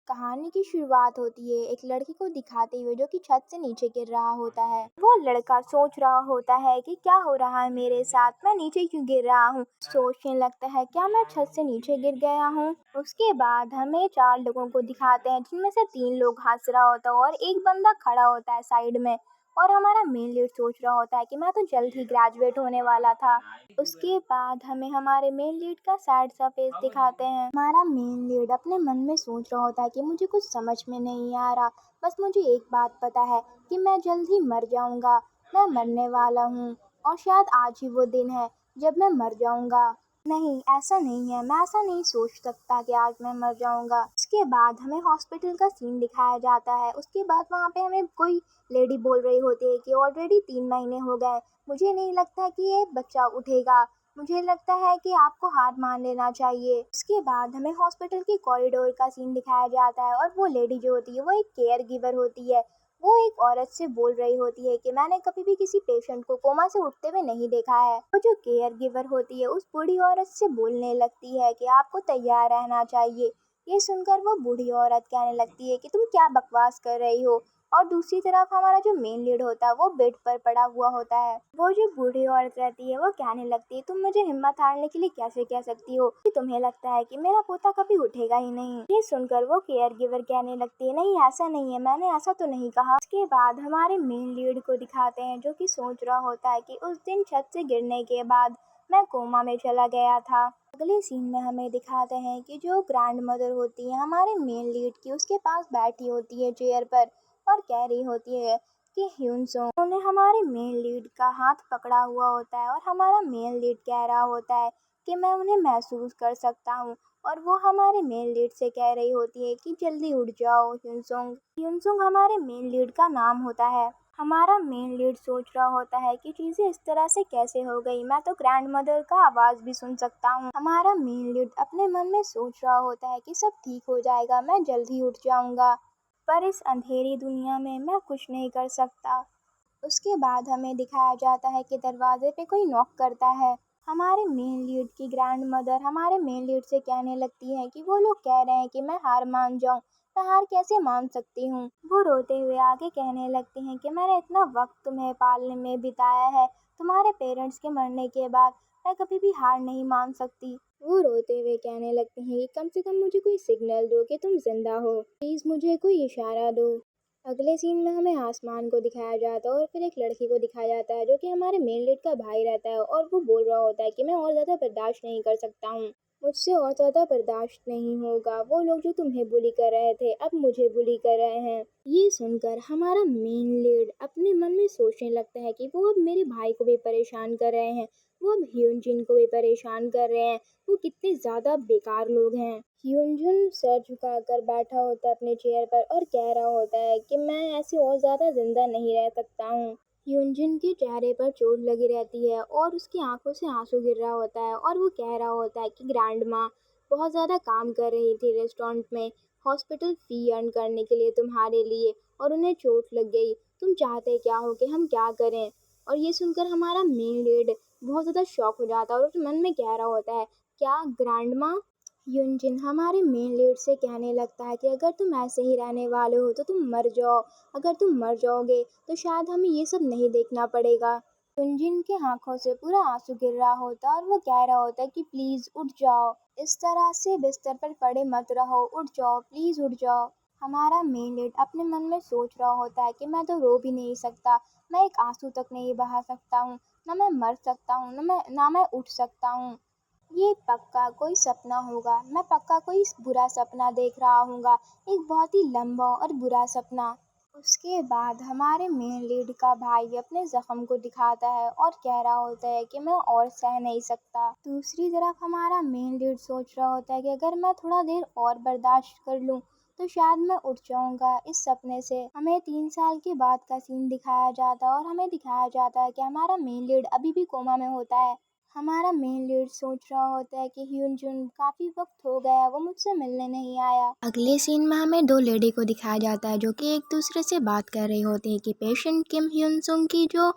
कहानी की शुरुआत होती है एक लड़की को दिखाते हुए जो कि छत से नीचे गिर रहा होता है। वो लड़का सोच रहा होता है कि क्या हो रहा है मेरे साथ, मैं नीचे क्यों गिर रहा हूँ। सोचने लगता है क्या मैं छत से नीचे गिर गया हूँ। उसके बाद हमें 4 लोगों को दिखाते हैं जिनमें से 3 लोग हंस रहा होता है और एक बंदा खड़ा होता है साइड में। और हमारा मेन लीड सोच रहा होता है कि मैं तो जल्द ही ग्रेजुएट होने वाला था। उसके बाद हमें हमारे मेन लीड का सैड सा फेस दिखाते हैं। हमारा मेन लीड अपने मन में सोच रहा होता है कि मुझे कुछ समझ में नहीं आ रहा, बस मुझे एक बात पता है कि मैं जल्द ही मर जाऊंगा। मैं मरने वाला हूँ और शायद आज ही वो दिन है जब मैं मर जाऊंगा। नहीं, ऐसा नहीं है, मैं ऐसा नहीं सोच सकता कि आज मैं मर जाऊंगा। उसके बाद हमें हॉस्पिटल का सीन दिखाया जाता है। उसके बाद वहाँ पे हमें कोई लेडी बोल रही होती है कि ऑलरेडी 3 महीने हो गए, मुझे नहीं लगता कि ये बच्चा उठेगा, मुझे लगता है कि आपको हार मान लेना चाहिए। उसके बाद हमें हॉस्पिटल के कॉरिडोर का सीन दिखाया जाता है और वो लेडी जो होती है वो एक केयर गिवर होती है। वो एक औरत से बोल रही होती है कि मैंने कभी भी किसी पेशेंट को कोमा से उठते हुए नहीं देखा है। वो जो केयर गिवर होती है उस बूढ़ी औरत से बोलने लगती है कि आपको तैयार रहना चाहिए। ये सुनकर वो बूढ़ी औरत कहने लगती है कि तुम क्या बकवास कर रही हो। और दूसरी तरफ हमारा जो मेन लीड होता है वो बेड पर पड़ा हुआ होता है। वो जो बूढ़ी औरत रहती है वो कहने लगती है तुम मुझे हिम्मत हारने के लिए कैसे कह सकती हो कि तुम्हें लगता है कि मेरा पोता कभी उठेगा ही नहीं। ये सुनकर वो केयर गिवर कहने लगती है नहीं, ऐसा नहीं है, मैंने ऐसा तो नहीं कहा। उसके बाद हमारे मेन लीड को दिखाते हैं जो कि सोच रहा होता है कि उस दिन छत से गिरने के बाद मैं कोमा में चला गया था। अगले सीन में हमें दिखाते हैं कि जो ग्रैंड मदर होती है हमारे मेन लीड की, उसके पास बैठी होती है चेयर पर और कह रही होती है कि ह्यूनसोंग। उन्होंने हमारे मेन लीड का हाथ पकड़ा हुआ होता है और हमारा मेन लीड कह रहा होता है कि मैं उन्हें महसूस कर सकता हूँ। और वो हमारे मेन लीड से कह रही होती है कि जल्दी उठ जाओ ह्यूनसोंग। ह्यूनसोंग हमारे मेन लीड का नाम होता है। हमारा मेन लीड सोच रहा होता है कि चीज़ें इस तरह से कैसे हो गई, मैं तो ग्रैंड मदर का आवाज़ भी सुन सकता हूँ। हमारा मेन लीड अपने मन में सोच रहा होता है कि सब ठीक हो जाएगा, मैं जल्द ही उठ जाऊंगा, पर इस अंधेरी दुनिया में मैं कुछ नहीं कर सकता। उसके बाद हमें दिखाया जाता है कि दरवाजे पे कोई नॉक करता है। हमारे मेन लीड की ग्रैंड मदर हमारे मेन लीड से कहने लगती है कि वो लोग कह रहे हैं कि मैं हार मान जाऊं, मैं हार कैसे मान सकती हूँ। वो रोते हुए आगे कहने लगती हैं कि मैंने इतना वक्त तुम्हें पालने में बिताया है, तुम्हारे पेरेंट्स के मरने के बाद मैं कभी भी हार नहीं मान सकती। वो रोते हुए कहने लगते हैं कि कम से कम मुझे कोई सिग्नल दो कि तुम जिंदा हो, प्लीज़ मुझे कोई इशारा दो। अगले सीन में हमें आसमान को दिखाया जाता है और फिर एक लड़की को दिखाया जाता है जो कि हमारे मेन लीड का भाई रहता है और वो बोल रहा होता है कि मैं और ज़्यादा बर्दाश्त नहीं कर सकता हूँ, मुझसे और ज़्यादा बर्दाश्त नहीं होगा। वो लोग जो तुम्हें बुली कर रहे थे अब मुझे बुली कर रहे हैं। ये सुनकर हमारा मेन लीड अपने मन में सोचने लगता है कि वो अब मेरे भाई को भी परेशान कर रहे हैं, वो अब ह्यूनजिन को भी परेशान कर रहे हैं, वो कितने ज़्यादा बेकार लोग हैं। ह्यूनजुन सर झुकाकर बैठा होता है अपने चेयर पर और कह रहा होता है कि मैं ऐसे और ज़्यादा जिंदा नहीं रह सकता हूँ। ह्यूनजुन के चेहरे पर चोट लगी रहती है और उसकी आंखों से आंसू गिर रहा होता है और वो कह रहा होता है कि ग्रैंड माँ बहुत ज़्यादा काम कर रही थी रेस्टोरेंट में हॉस्पिटल फी अर्न करने के लिए तुम्हारे लिए, और उन्हें चोट लग गई, तुम चाहते क्या हो कि हम क्या करें। और ये सुनकर हमारा मेन लीड बहुत ज़्यादा शॉक हो जाता है और मन में कह रहा होता है क्या ग्रैंड माँ। यूनजिन हमारे मेन लीड से कहने लगता है कि अगर तुम ऐसे ही रहने वाले हो तो तुम मर जाओ, अगर तुम मर जाओगे तो शायद हमें ये सब नहीं देखना पड़ेगा। यूनजिन की आंखों से पूरा आंसू गिर रहा होता है और वो कह रहा होता है कि प्लीज़ उठ जाओ, इस तरह से बिस्तर पर पड़े मत रहो, उठ जाओ, प्लीज़ उठ जाओ। हमारा मेन लीड अपने मन में सोच रहा होता है कि मैं तो रो भी नहीं सकता, मैं एक आंसू तक नहीं बहा सकता हूँ, ना मैं मर सकता हूँ, ना मैं उठ सकता हूँ। ये पक्का कोई सपना होगा, मैं पक्का कोई बुरा सपना देख रहा हूँगा, एक बहुत ही लंबा और बुरा सपना। उसके बाद हमारे मेन लीड का भाई अपने जख्म को दिखाता है और कह रहा होता है कि मैं और सह नहीं सकता। दूसरी तरफ हमारा मेन लीड सोच रहा होता है कि अगर मैं थोड़ा देर और बर्दाश्त कर लूँ तो शायद मैं उठ जाऊंगा इस सपने से। हमें 3 साल के बाद का सीन दिखाया जाता है और हमें दिखाया जाता है कि हमारा मेन लीड अभी भी कोमा में होता है। हमारा मेन लीड सोच रहा होता है कि ह्यूनजुन काफ़ी वक्त हो गया, वो मुझसे मिलने नहीं आया। अगले सीन में हमें 2 लेडी को दिखाया जाता है जो कि एक दूसरे से बात कर रही होती है कि पेशेंट किम ह्यूनसुंग की जो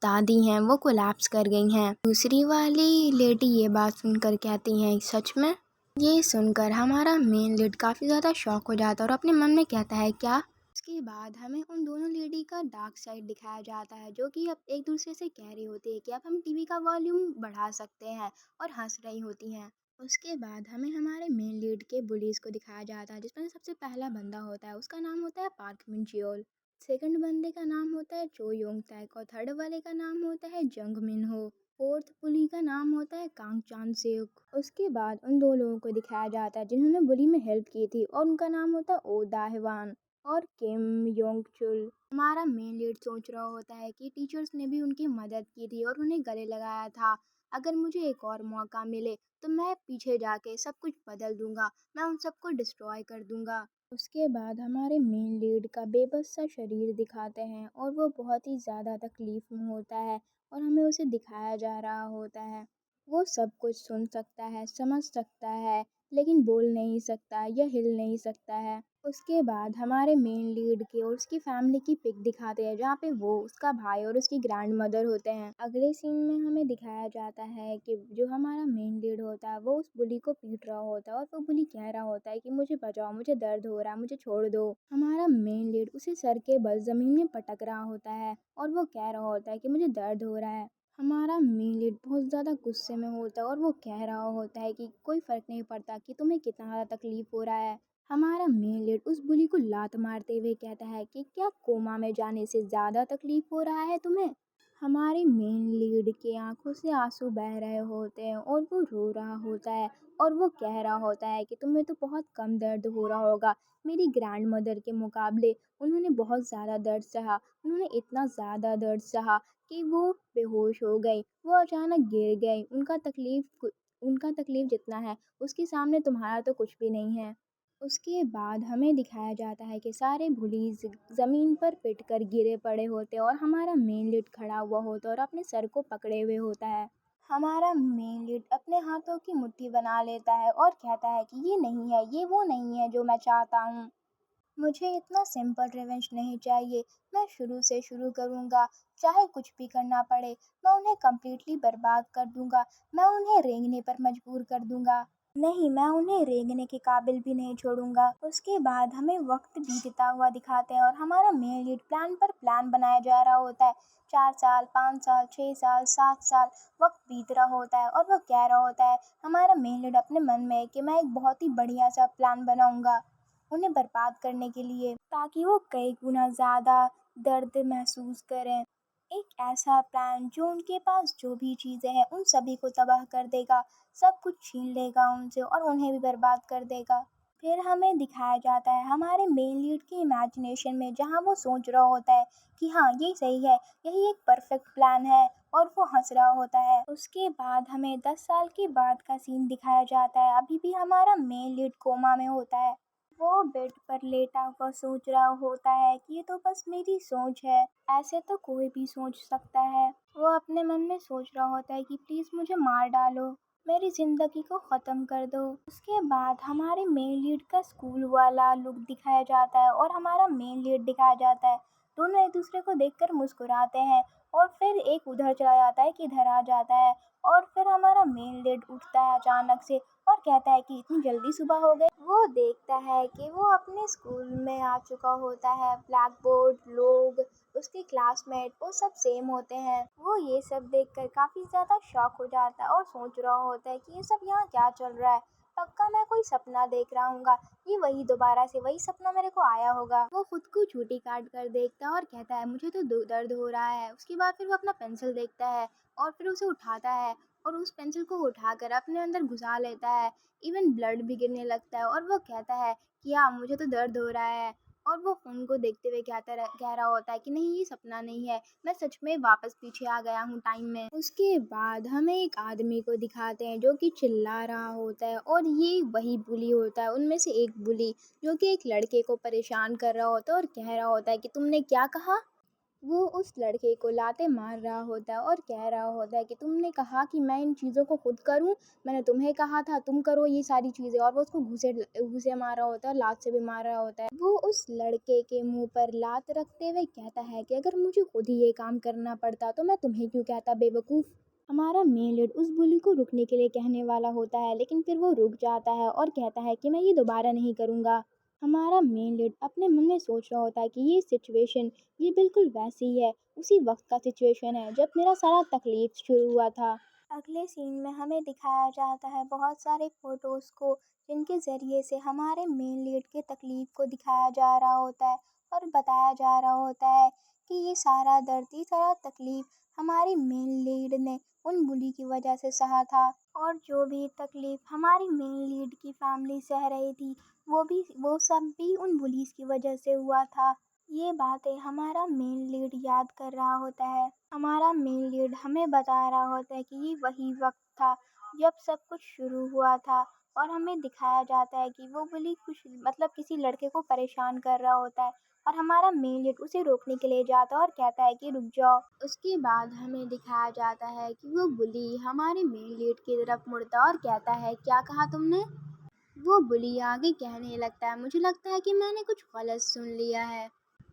दादी हैं वो कोलैप्स कर गई हैं। दूसरी वाली लेडी ये बात सुनकर कहती हैं सच में। ये सुनकर हमारा मेन लीड काफ़ी ज़्यादा शॉक हो जाता है और अपने मन में कहता है क्या। उसके बाद हमें उन दोनों लेडी का डार्क साइड दिखाया जाता है जो कि अब एक दूसरे से कह रही होती है कि अब हम टीवी का वॉल्यूम बढ़ा सकते हैं और हंस रही होती हैं। उसके बाद हमें हमारे मेन लीड के बुलीज को दिखाया जाता है जिसमें सबसे पहला बंदा होता है उसका नाम होता है पार्क मिन जियोल। सेकंड बंदे का नाम होता है चो योंग तैक और थर्ड वाले का नाम होता है जंग मिन हो। फोर्थ पुली का नाम होता है कांग चान सेक। उसके बाद उन दो लोगों को दिखाया जाता है जिन्होंने बुली में हेल्प की थी और उनका नाम होता है ओ दाहवान और किम योंग चुल। हमारा मेन लीड सोच रहा होता है कि टीचर्स ने भी उनकी मदद की थी और उन्हें गले लगाया था। अगर मुझे एक और मौका मिले तो मैं पीछे जाके सब कुछ बदल दूंगा, मैं उन सबको डिस्ट्रॉय कर दूंगा। उसके बाद हमारे मेन लीड का बेबस सा शरीर दिखाते हैं और वो बहुत ही ज़्यादा तकलीफ में होता है और हमें उसे दिखाया जा रहा होता है। वो सब कुछ सुन सकता है, समझ सकता है, लेकिन बोल नहीं सकता या हिल नहीं सकता है। उसके बाद हमारे मेन लीड की और उसकी फैमिली की पिक दिखाते हैं जहाँ पे वो, उसका भाई और उसकी ग्रैंड मदर होते हैं। अगले सीन में हमें दिखाया जाता है कि जो हमारा मेन लीड होता है वो उस बुली को पीट रहा होता है और वो बुली कह रहा होता है कि मुझे बचाओ, मुझे दर्द हो रहा है, मुझे छोड़ दो। हमारा मेन लीड उसे सर के बल जमीन में पटक रहा होता है और वो कह रहा होता है कि मुझे दर्द हो रहा है। हमारा मेन लीड बहुत ज़्यादा गुस्से में होता है और वो कह रहा होता है कि कोई फ़र्क नहीं पड़ता कि तुम्हें कितना ज़्यादा तकलीफ़ हो रहा है। हमारा मेन लीड उस बुली को लात मारते हुए कहता है कि क्या कोमा में जाने से ज़्यादा तकलीफ़ हो रहा है तुम्हें। हमारे मेन लीड की आंखों से आंसू बह रहे होते हैं और वो रो रहा होता है और वो कह रहा होता है कि तुम्हें तो बहुत कम दर्द हो रहा होगा, मेरी ग्रैंड मदर के मुकाबले उन्होंने बहुत ज़्यादा दर्द सहा, उन्होंने इतना ज़्यादा दर्द सहा कि वो बेहोश हो गई, वो अचानक गिर गई। उनका तकलीफ जितना है उसके सामने तुम्हारा तो कुछ भी नहीं है। उसके बाद हमें दिखाया जाता है कि सारे बुलीज ज़मीन पर पिट कर गिरे पड़े होते और हमारा मेन लीड खड़ा हुआ होता और अपने सर को पकड़े हुए होता है। हमारा मेन लीड अपने हाथों की मुट्ठी बना लेता है और कहता है कि ये नहीं है, ये वो नहीं है जो मैं चाहता हूँ। मुझे इतना सिंपल रिवेंज नहीं चाहिए, मैं शुरू से शुरू करूँगा, चाहे कुछ भी करना पड़े, मैं उन्हें कम्प्लीटली बर्बाद कर दूँगा, मैं उन्हें रेंगने पर मजबूर कर दूँगा। नहीं, मैं उन्हें रेंगने के काबिल भी नहीं छोड़ूँगा। उसके बाद हमें वक्त बीतता हुआ दिखाते हैं और हमारा मेन लीड प्लान पर प्लान बनाया जा रहा होता है। 4 साल, 5 साल, 6 साल, 7 साल वक्त बीत रहा होता है और वह कह रहा होता है हमारा मेन लीड अपने मन में कि मैं एक बहुत ही बढ़िया सा प्लान बनाऊँगा उन्हें बर्बाद करने के लिए, ताकि वो कई गुना ज़्यादा दर्द महसूस करें। एक ऐसा प्लान जो उनके पास जो भी चीज़ें हैं उन सभी को तबाह कर देगा, सब कुछ छीन लेगा उनसे और उन्हें भी बर्बाद कर देगा। फिर हमें दिखाया जाता है हमारे मेन लीड की इमेजिनेशन में जहाँ वो सोच रहा होता है कि हाँ ये सही है, यही एक परफेक्ट प्लान है और वो हंस रहा होता है। उसके बाद हमें 10 साल के बाद का सीन दिखाया जाता है, अभी भी हमारा मेन लीड कोमा में होता है। वो बेड पर लेटा हुआ सोच रहा होता है कि ये तो बस मेरी सोच है, ऐसे तो कोई भी सोच सकता है। वो अपने मन में सोच रहा होता है कि प्लीज़ मुझे मार डालो, मेरी ज़िंदगी को ख़त्म कर दो। उसके बाद हमारे मेन लीड का स्कूल वाला लुक दिखाया जाता है और हमारा मेन लीड दिखाया जाता है। दोनों एक दूसरे को देखकर मुस्कुराते हैं और फिर एक उधर चला जाता है कि इधर आ जाता है और फिर हमारा मेन लीड उठता है अचानक से और कहता है कि इतनी जल्दी सुबह हो गई। वो देखता है कि वो अपने स्कूल में आ चुका होता है, ब्लैक बोर्ड, लोग, उसके क्लासमेट वो सब सेम होते हैं। वो ये सब देखकर काफ़ी ज़्यादा शॉक हो जाता है और सोच रहा होता है कि ये सब यहाँ क्या चल रहा है, पक्का मैं कोई सपना देख रहा हूँगा, ये वही दोबारा से वही सपना मेरे को आया होगा। वो खुद को चूटी काट कर देखता है और कहता है मुझे तो दर्द हो रहा है। उसके बाद फिर वो अपना पेंसिल देखता है और फिर उसे उठाता है और उस पेंसिल को उठाकर अपने अंदर घुसा लेता है। इवन ब्लड भी गिरने लगता है और वो कहता है कि हाँ मुझे तो दर्द हो रहा है। और वो फ़ोन को देखते हुए कह रहा होता है कि नहीं ये सपना नहीं है, मैं सच में वापस पीछे आ गया हूँ टाइम में। उसके बाद हमें एक आदमी को दिखाते हैं जो कि चिल्ला रहा होता है और ये वही बुली होता है, उनमें से एक बुली जो कि एक लड़के को परेशान कर रहा होता है और कह रहा होता है कि तुमने क्या कहा। वो उस लड़के को लाते मार रहा होता है और कह रहा होता है कि तुमने कहा कि मैं इन चीज़ों को खुद करूं, मैंने तुम्हें कहा था तुम करो ये सारी चीज़ें। और वो उसको घूसे घूसे मार रहा होता है, लात से भी मार रहा होता है। वो उस लड़के के मुंह पर लात रखते हुए कहता है कि अगर मुझे खुद ही ये काम करना पड़ता तो मैं तुम्हें क्यों कहता बेवकूफ़। हमारा मेन लीड उस बुली को रुकने के लिए कहने वाला होता है, लेकिन फिर वो रुक जाता है और कहता है कि मैं ये दोबारा नहीं करूँगा। हमारा मेन लीड अपने मन में सोच रहा होता है कि ये सिचुएशन ये बिल्कुल वैसी ही है, उसी वक्त का सिचुएशन है जब मेरा सारा तकलीफ शुरू हुआ था। अगले सीन में हमें दिखाया जाता है बहुत सारे फ़ोटोज़ को, जिनके ज़रिए से हमारे मेन लीड के तकलीफ़ को दिखाया जा रहा होता है और बताया जा रहा होता है कि ये सारा दर्द, ये सारा तकलीफ़ हमारे मेन लीड ने उन बुली की वजह से सहा था। और जो भी तकलीफ़ हमारी मेन लीड की फैमिली सह रही थी, वो सब भी उन बुलीज़ की वजह से हुआ था। ये बातें हमारा मेन लीड याद कर रहा होता है। हमारा मेन लीड हमें बता रहा होता है कि ये वही वक्त था जब सब कुछ शुरू हुआ था, और हमें दिखाया जाता है कि वो बुली कुछ मतलब किसी लड़के को परेशान कर रहा होता है, और हमारा मेन लीड उसे रोकने के लिए जाता है और कहता है कि रुक जाओ। उसके बाद हमें दिखाया जाता है कि वो बुली हमारे मेन लीड की तरफ मुड़ता और कहता है, क्या कहा तुमने? वो बुली आगे कहने लगता है, मुझे लगता है कि मैंने कुछ गलत सुन लिया है।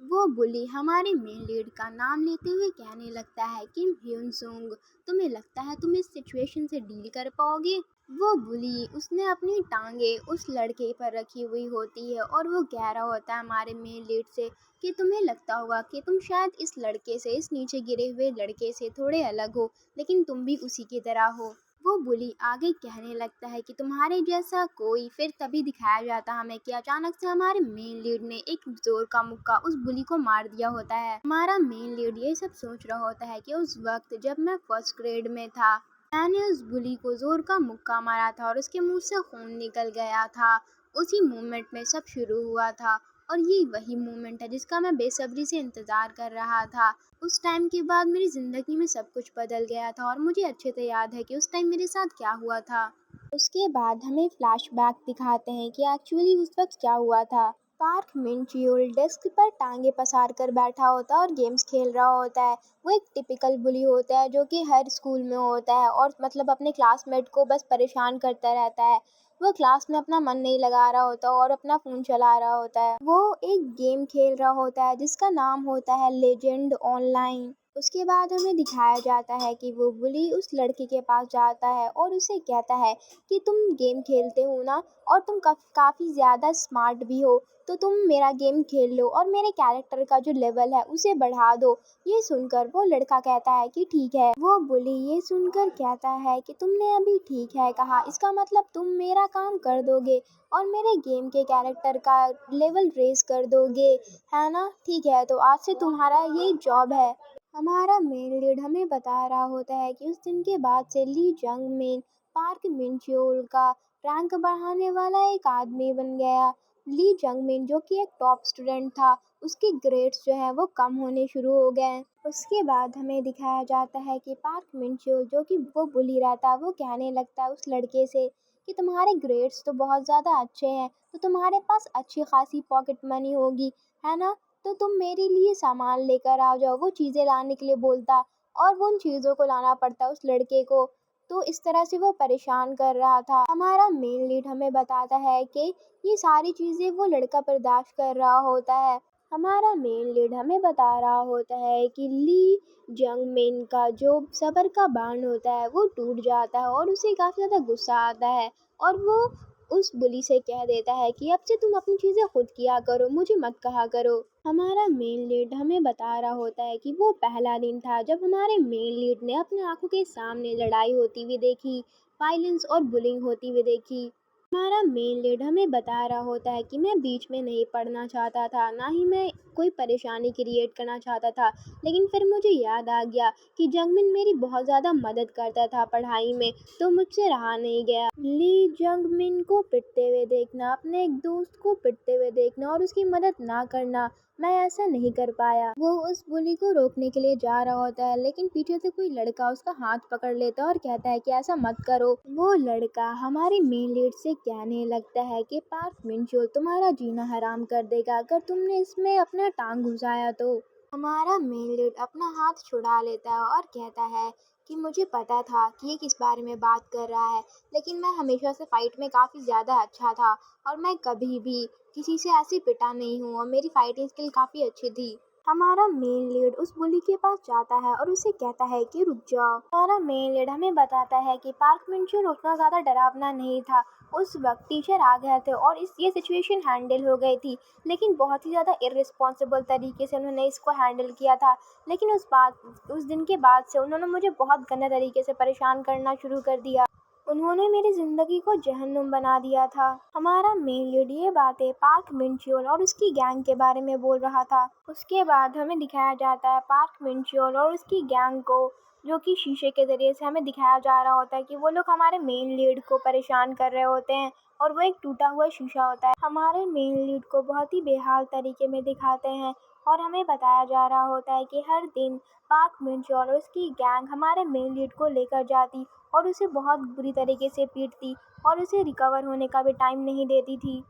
वो बुली हमारे मेन लीड का नाम लेते हुए कहने लगता है, किम ह्यून सुंग, तुम्हें लगता है तुम इस सिचुएशन से डील कर पाओगे? वो बुली उसने अपनी टांगे उस लड़के पर रखी हुई होती है और वो कह रहा होता है हमारे मेन लीड से कि तुम्हें लगता होगा कि तुम शायद इस लड़के से, इस नीचे गिरे हुए लड़के से थोड़े अलग हो, लेकिन तुम भी उसी की तरह हो। वो बुली आगे कहने लगता है कि तुम्हारे जैसा कोई, फिर तभी दिखाया जाता है हमें कि अचानक से हमारे मेन लीड ने एक जोर का मुक्का उस बुली को मार दिया होता है। हमारा मेन लीड ये सब सोच रहा होता है कि उस वक्त जब मैं फर्स्ट ग्रेड में था, मैंने उस बुली को जोर का मुक्का मारा था और उसके मुंह से खून निकल गया था। उसी मोमेंट में सब शुरू हुआ था, और ये वही मोमेंट है जिसका मैं बेसब्री से इंतज़ार कर रहा था। उस टाइम के बाद मेरी ज़िंदगी में सब कुछ बदल गया था, और मुझे अच्छे से याद है कि उस टाइम मेरे साथ क्या हुआ था। उसके बाद हमें फ्लैशबैक दिखाते हैं कि एक्चुअली उस वक्त क्या हुआ था। पार्क मिन-च्योल डेस्क पर टांगे पसार कर बैठा होता है और गेम्स खेल रहा होता है। वो एक टिपिकल बुली होता है जो कि हर स्कूल में होता है, और मतलब अपने क्लासमेट को बस परेशान करता रहता है। वो क्लास में अपना मन नहीं लगा रहा होता और अपना फ़ोन चला रहा होता है। वो एक गेम खेल रहा होता है जिसका नाम होता है लेजेंड ऑनलाइन। उसके बाद हमें दिखाया जाता है कि वो बुली उस लड़के के पास जाता है और उसे कहता है कि तुम गेम खेलते हो ना, और तुम काफ़ी ज़्यादा स्मार्ट भी हो, तो तुम मेरा गेम खेल लो और मेरे कैरेक्टर का जो लेवल है उसे बढ़ा दो। ये सुनकर वो लड़का कहता है कि ठीक है। वो बुली ये सुनकर कहता है कि तुमने अभी ठीक है कहा, इसका मतलब तुम मेरा काम कर दोगे और मेरे गेम के कैरेक्टर का लेवल रेज़ कर दोगे, है ना? ठीक है, तो आज से तुम्हारा यही जॉब है। हमारा मेन लीड हमें बता रहा होता है कि उस दिन के बाद से ली जंग मिन पार्क मिन-च्योल का रैंक बढ़ाने वाला एक आदमी बन गया। ली जंग मिन जो कि एक टॉप स्टूडेंट था, उसके ग्रेड्स जो हैं वो कम होने शुरू हो गए। उसके बाद हमें दिखाया जाता है कि पार्क मिन-च्योल जो कि वो बुली रहता है, वो कहने लगता है उस लड़के से कि तुम्हारे ग्रेड्स तो बहुत ज़्यादा अच्छे हैं, तो तुम्हारे पास अच्छी खासी पॉकेट मनी होगी, है ना? तो तुम मेरे लिए सामान लेकर आ जाओ। वो चीज़ें लाने के लिए बोलता, और वो उन चीज़ों को लाना पड़ता उस लड़के को। तो इस तरह से वो परेशान कर रहा था। हमारा मेन लीड हमें बताता है कि ये सारी चीज़ें वो लड़का बर्दाश्त कर रहा होता है। हमारा मेन लीड हमें बता रहा होता है कि ली जंग मिन का जो सब्र का बांध होता है वो टूट जाता है, और उसे काफ़ी ज़्यादा गुस्सा आता है, और वो उस बुली से कह देता है कि अब से तुम अपनी चीज़ें खुद किया करो, मुझे मत कहा करो। हमारा मेन लीड हमें बता रहा होता है कि वो पहला दिन था जब हमारे मेन लीड ने अपने आंखों के सामने लड़ाई होती हुई देखी, वायलेंस और बुलिंग होती हुई देखी। हमारा मेन लीड हमें बता रहा होता है कि मैं बीच में नहीं पढ़ना चाहता था, ना ही मैं कोई परेशानी क्रिएट करना चाहता था, लेकिन फिर मुझे याद आ गया कि जंगमिन मेरी बहुत ज़्यादा मदद करता था पढ़ाई में, तो मुझसे रहा नहीं गया। ली जंगमिन को पिटते हुए देखना, अपने एक दोस्त को पिटते हुए देखना और उसकी मदद ना करना, मैं ऐसा नहीं कर पाया। वो उस बुली को रोकने के लिए जा रहा होता है, लेकिन पीछे से कोई लड़का उसका हाथ पकड़ लेता है और कहता है कि ऐसा मत करो। वो लड़का हमारे मेन लीड से कहने लगता है कि पार्क मिन-च्योल तुम्हारा जीना हराम कर देगा अगर तुमने इसमें अपना टांग घुसाया तो। हमारा मेन लीड अपना हाथ छुड़ा लेता है और कहता है कि मुझे पता था कि ये किस बारे में बात कर रहा है, लेकिन मैं हमेशा से फ़ाइट में काफ़ी ज़्यादा अच्छा था, और मैं कभी भी किसी से ऐसे पिटा नहीं हूँ, और मेरी फ़ाइटिंग स्किल काफ़ी अच्छी थी। हमारा मेन लीड उस बुली के पास जाता है और उसे कहता है कि रुक जाओ। हमारा मेन लीड हमें बताता है कि पार्क मिंचुल उतना ज़्यादा डरावना नहीं था। उस वक्त टीचर आ गए थे और ये सिचुएशन हैंडल हो गई थी, लेकिन बहुत ही ज़्यादा इर्रिस्पॉन्सिबल तरीके से उन्होंने इसको हैंडल किया था। लेकिन उस दिन के बाद से उन्होंने मुझे बहुत गंदे तरीके से परेशान करना शुरू कर दिया। उन्होंने मेरी ज़िंदगी को जहन्नुम बना दिया था। हमारा मेन लीड ये बातें पार्क मिंचुल और उसकी गैंग के बारे में बोल रहा था। उसके बाद हमें दिखाया जाता है पार्क मिंचुल और उसकी गैंग को, जो कि शीशे के ज़रिए से हमें दिखाया जा रहा होता है कि वो लोग हमारे मेन लीड को परेशान कर रहे होते हैं और वो एक टूटा हुआ शीशा होता है। हमारे मेन लीड को बहुत ही बेहाल तरीके में दिखाते हैं और हमें बताया जा रहा होता है कि हर दिन पार्क मिंचुल और उसकी गैंग हमारे मेन लीड को लेकर जाती और उसे बहुत बुरी तरीके से पीटती और उसे रिकवर होने का भी टाइम नहीं देती थी।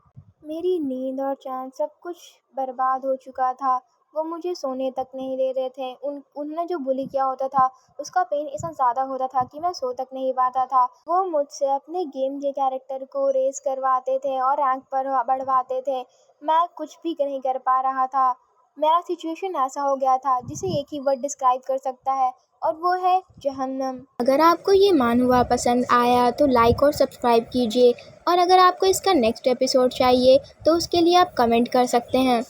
मेरी नींद और चैन सब कुछ बर्बाद हो चुका था। वो मुझे सोने तक नहीं दे रहे थे। उन्होंने जो बुली किया होता था उसका पेन इतना ज़्यादा होता था कि मैं सो तक नहीं पाता था। वो मुझसे अपने गेम के कैरेक्टर को रेस करवाते थे और रैंक पर बढ़वाते थे। मैं कुछ भी नहीं कर पा रहा था। मेरा सिचुएशन ऐसा हो गया था जिसे एक ही वर्ड डिस्क्राइब कर सकता है और वो है जहन्नम। अगर आपको ये मानहुआ पसंद आया तो लाइक और सब्सक्राइब कीजिए, और अगर आपको इसका नेक्स्ट एपिसोड चाहिए तो उसके लिए आप कमेंट कर सकते हैं।